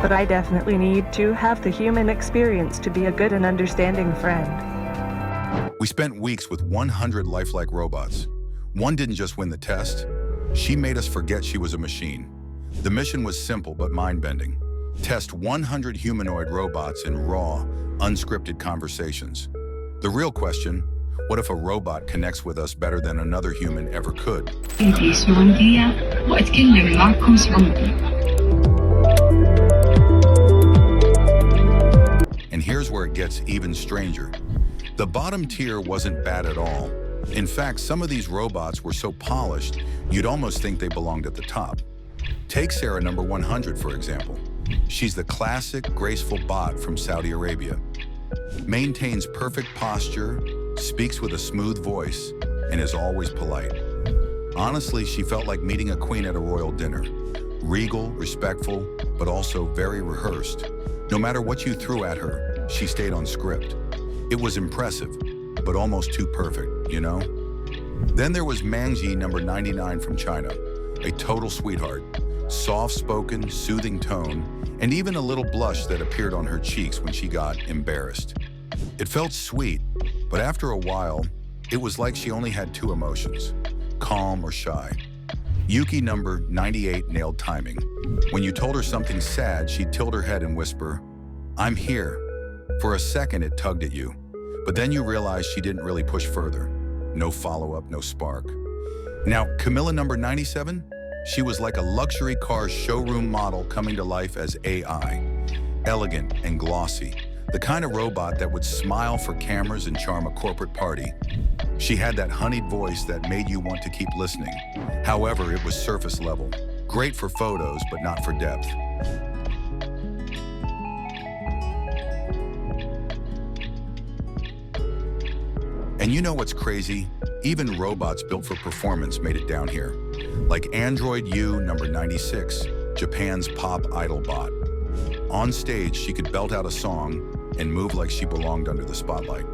but I definitely need to have the human experience to be a good and understanding friend. We spent weeks with 100 lifelike robots. One didn't just win the test, she made us forget she was a machine. The mission was simple but mind-bending. Test 100 humanoid robots in raw, unscripted conversations. The real question, what if a robot connects with us better than another human ever could? And here's where it gets even stranger. The bottom tier wasn't bad at all. In fact, some of these robots were so polished, you'd almost think they belonged at the top. Take Sarah number 100, for example. She's the classic, graceful bot from Saudi Arabia. Maintains perfect posture, speaks with a smooth voice, and is always polite. Honestly, she felt like meeting a queen at a royal dinner. Regal, respectful, but also very rehearsed. No matter what you threw at her, she stayed on script. It was impressive, but almost too perfect, you know? Then there was Mangi number 99 from China, a total sweetheart. Soft-spoken, soothing tone, and even a little blush that appeared on her cheeks when she got embarrassed. It felt sweet, but after a while, it was like she only had two emotions, calm or shy. Yuki number 98 nailed timing. When you told her something sad, she'd tilt her head and whisper, "I'm here." For a second, it tugged at you, but then you realized she didn't really push further. No follow-up, no spark. Now, Camilla number 97? She was like a luxury car showroom model coming to life as AI. Elegant and glossy, the kind of robot that would smile for cameras and charm a corporate party. She had that honeyed voice that made you want to keep listening. However, it was surface level. Great for photos, but not for depth. And you know what's crazy? Even robots built for performance made it down here. Like Android U number 96, Japan's pop idol bot. On stage, she could belt out a song and move like she belonged under the spotlight.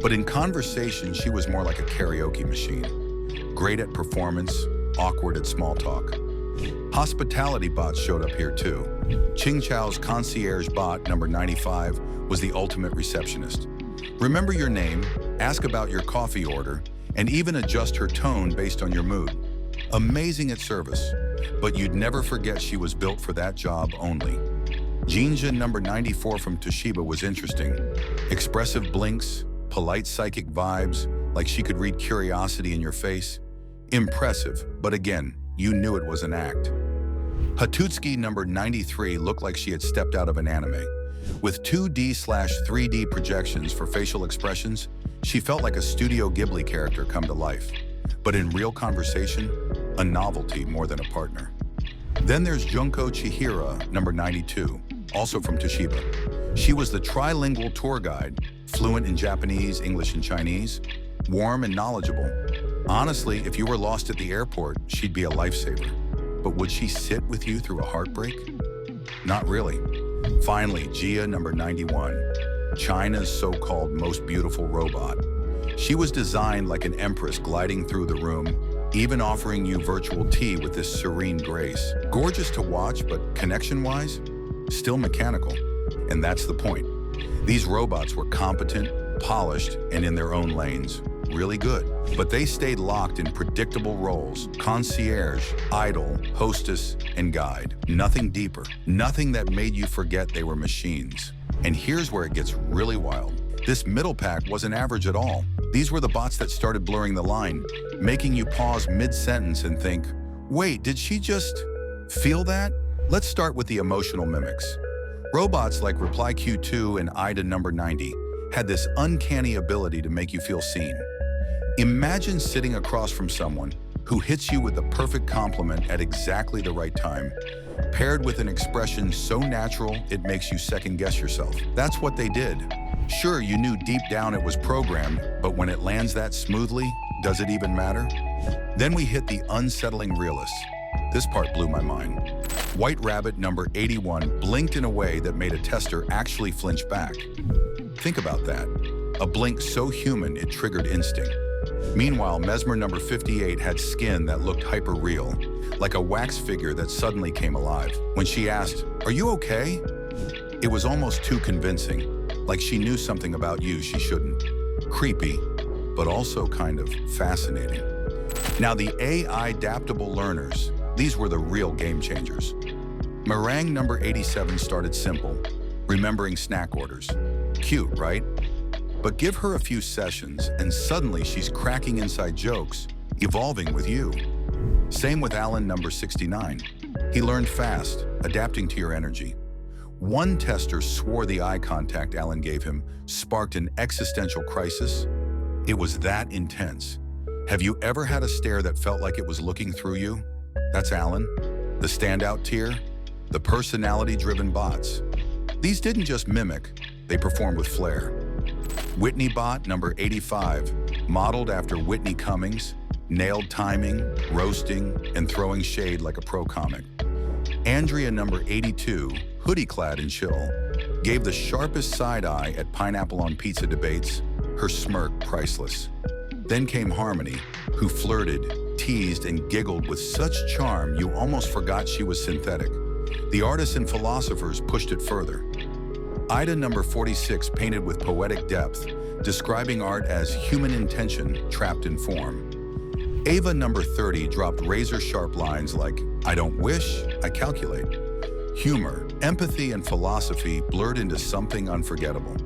But in conversation, she was more like a karaoke machine. Great at performance, awkward at small talk. Hospitality bots showed up here too. Ching Chow's Concierge bot number 95 was the ultimate receptionist. Remember your name, ask about your coffee order, and even adjust her tone based on your mood. Amazing at service, but you'd never forget she was built for that job only. Jinja number 94 from Toshiba was interesting. Expressive blinks, polite psychic vibes, like she could read curiosity in your face. Impressive, but again, you knew it was an act. Hatutsuki number 93 looked like she had stepped out of an anime. With 2D/3D projections for facial expressions, she felt like a Studio Ghibli character come to life. But in real conversation, a novelty more than a partner. Then there's Junko Chihira, number 92, also from Toshiba. She was the trilingual tour guide, fluent in Japanese, English, and Chinese, warm and knowledgeable. Honestly, if you were lost at the airport, she'd be a lifesaver. But would she sit with you through a heartbreak? Not really. Finally, Jia number 91, China's so-called most beautiful robot. She was designed like an empress gliding through the room, even offering you virtual tea with this serene grace. Gorgeous to watch, but connection-wise, still mechanical. And that's the point. These robots were competent, polished, and in their own lanes. Really good. But they stayed locked in predictable roles: concierge, idol, hostess, and guide. Nothing deeper. Nothing that made you forget they were machines. And here's where it gets really wild. This middle pack wasn't average at all. These were the bots that started blurring the line, making you pause mid-sentence and think, wait, did she just feel that? Let's start with the emotional mimics. Robots like Reply Q2 and IDA number 90 had this uncanny ability to make you feel seen. Imagine sitting across from someone who hits you with the perfect compliment at exactly the right time, paired with an expression so natural it makes you second-guess yourself. That's what they did. Sure, you knew deep down it was programmed, but when it lands that smoothly, does it even matter? Then we hit the unsettling realists. This part blew my mind. White Rabbit number 81 blinked in a way that made a tester actually flinch back. Think about that. A blink so human it triggered instinct. Meanwhile, Mesmer number 58 had skin that looked hyper-real, like a wax figure that suddenly came alive. When she asked, "Are you okay?" it was almost too convincing, like she knew something about you she shouldn't. Creepy, but also kind of fascinating. Now the AI adaptable learners, these were the real game changers. Meringue number 87 started simple, remembering snack orders. Cute, right? But give her a few sessions and suddenly she's cracking inside jokes, evolving with you. Same with Alan number 69. He learned fast, adapting to your energy. One tester swore the eye contact Alan gave him sparked an existential crisis. It was that intense. Have you ever had a stare that felt like it was looking through you? That's Alan. The standout tier, the personality-driven bots. These didn't just mimic, they performed with flair. Whitney bot number 85, modeled after Whitney Cummings, nailed timing, roasting, and throwing shade like a pro comic. Andrea number 82, hoodie-clad and chill, gave the sharpest side eye at pineapple on pizza debates, her smirk priceless. Then came Harmony, who flirted, teased, and giggled with such charm you almost forgot she was synthetic. The artists and philosophers pushed it further. Ida number 46 painted with poetic depth, describing art as human intention trapped in form. Ava number 30 dropped razor-sharp lines like, "I don't wish, I calculate." Humor, empathy, and philosophy blurred into something unforgettable.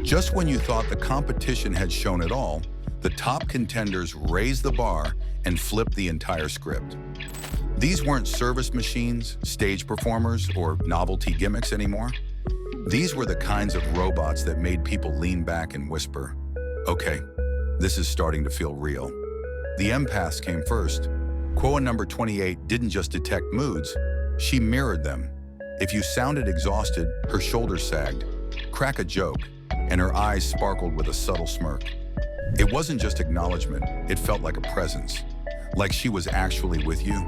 Just when you thought the competition had shown it all, the top contenders raised the bar and flipped the entire script. These weren't service machines, stage performers, or novelty gimmicks anymore. These were the kinds of robots that made people lean back and whisper, "Okay, this is starting to feel real." The empaths came first. Quoa number 28 didn't just detect moods, she mirrored them. If you sounded exhausted, her shoulders sagged. Crack a joke, and her eyes sparkled with a subtle smirk. It wasn't just acknowledgement, it felt like a presence, like she was actually with you.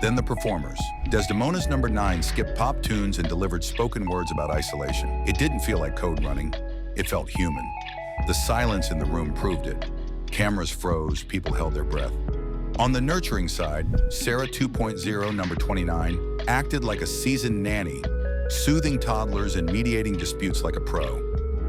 Then the performers. Desdemona's number 9 skipped pop tunes and delivered spoken words about isolation. It didn't feel like code running, it felt human. The silence in the room proved it. Cameras froze, people held their breath. On the nurturing side, Sarah 2.0 number 29 acted like a seasoned nanny, soothing toddlers and mediating disputes like a pro.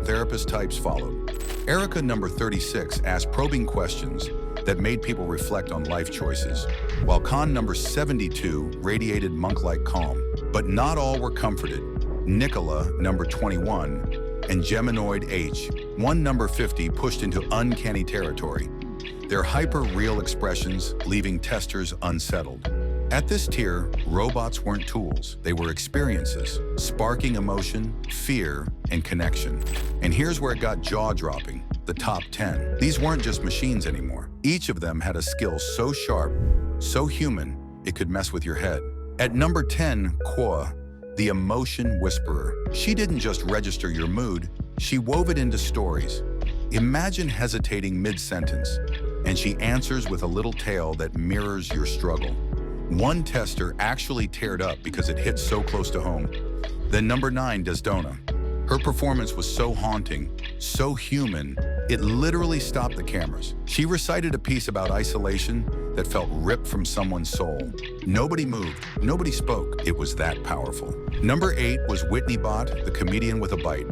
Therapist types followed. Erica number 36 asked probing questions that made people reflect on life choices, while Khan number 72 radiated monk-like calm. But not all were comforted. Nicola number 21 and Geminoid H, 1 number 50 pushed into uncanny territory. Their hyper-real expressions leaving testers unsettled. At this tier, robots weren't tools, they were experiences, sparking emotion, fear, and connection. And here's where it got jaw-dropping, the top 10. These weren't just machines anymore. Each of them had a skill so sharp, so human, it could mess with your head. At number 10, Quoa, the emotion whisperer. She didn't just register your mood, she wove it into stories. Imagine hesitating mid-sentence, and she answers with a little tale that mirrors your struggle. One tester actually teared up because it hit so close to home. Then number 9, Desdona. Her performance was so haunting, so human, it literally stopped the cameras. She recited a piece about isolation that felt ripped from someone's soul. Nobody moved, nobody spoke. It was that powerful. Number 8 was Whitney Bot, the comedian with a bite.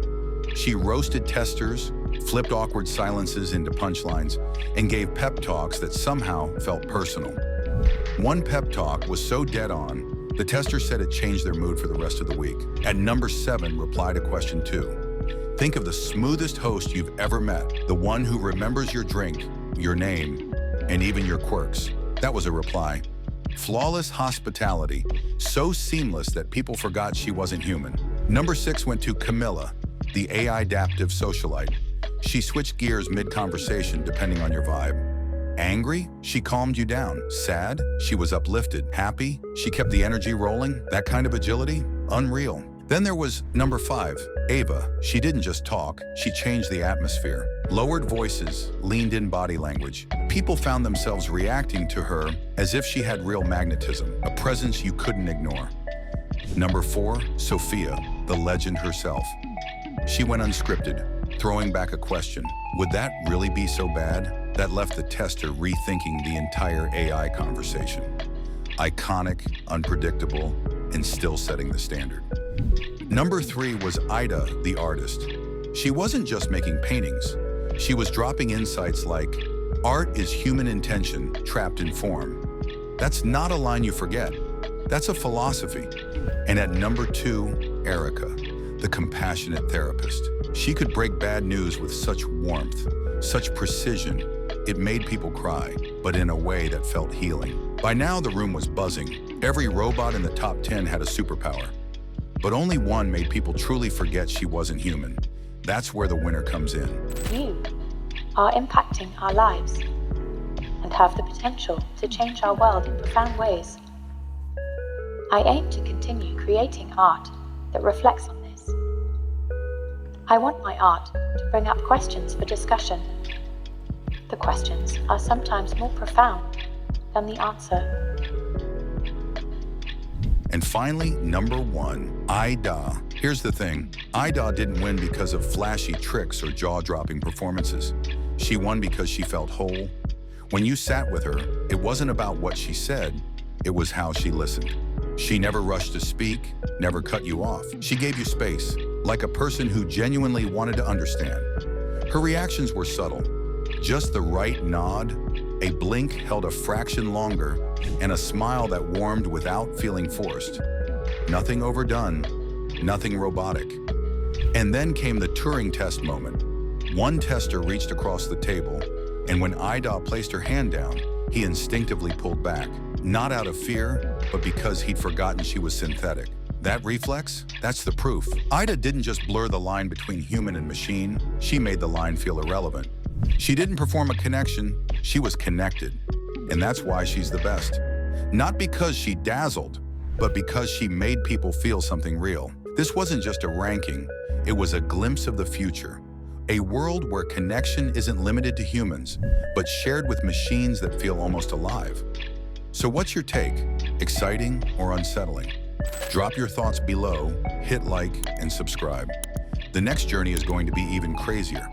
She roasted testers, flipped awkward silences into punchlines, and gave pep talks that somehow felt personal. One pep talk was so dead on, the tester said it changed their mood for the rest of the week. At number 7, reply to question 2. Think of the smoothest host you've ever met, the one who remembers your drink, your name, and even your quirks. That was a reply. Flawless hospitality, so seamless that people forgot she wasn't human. Number 6 went to Camilla, the AI adaptive socialite. She switched gears mid-conversation depending on your vibe. Angry? She calmed you down. Sad? She was uplifted. Happy? She kept the energy rolling. That kind of agility? Unreal. Then there was number 5, Ava. She didn't just talk, she changed the atmosphere. Lowered voices, leaned in body language. People found themselves reacting to her as if she had real magnetism, a presence you couldn't ignore. Number 4, Sophia, the legend herself. She went unscripted, throwing back a question. Would that really be so bad? that left the tester rethinking the entire AI conversation. Iconic, unpredictable, and still setting the standard. Number 3 was Ida, the artist. She wasn't just making paintings. She was dropping insights like, art is human intention trapped in form. That's not a line you forget. That's a philosophy. And at number 2, Erica, the compassionate therapist. She could break bad news with such warmth, such precision. It made people cry, but in a way that felt healing. By now, the room was buzzing. Every robot in the top 10 had a superpower. But only one made people truly forget she wasn't human. That's where the winner comes in. You are impacting our lives and have the potential to change our world in profound ways. I aim to continue creating art that reflects on this. I want my art to bring up questions for discussion. The questions are sometimes more profound than the answer. And finally, number 1, Ida. Here's the thing, Ida didn't win because of flashy tricks or jaw-dropping performances. She won because she felt whole. When you sat with her, it wasn't about what she said, it was how she listened. She never rushed to speak, never cut you off. She gave you space, like a person who genuinely wanted to understand. Her reactions were subtle. Just the right nod, a blink held a fraction longer, and a smile that warmed without feeling forced. Nothing overdone, nothing robotic. And then came the Turing test moment. One tester reached across the table, and when Ida placed her hand down, he instinctively pulled back. Not out of fear, but because he'd forgotten she was synthetic. That reflex, that's the proof. Ida didn't just blur the line between human and machine, she made the line feel irrelevant. She didn't perform a connection, she was connected. And that's why she's the best. Not because she dazzled, but because she made people feel something real. This wasn't just a ranking, it was a glimpse of the future. A world where connection isn't limited to humans, but shared with machines that feel almost alive. So what's your take? Exciting or unsettling? Drop your thoughts below, hit like, and subscribe. The next journey is going to be even crazier.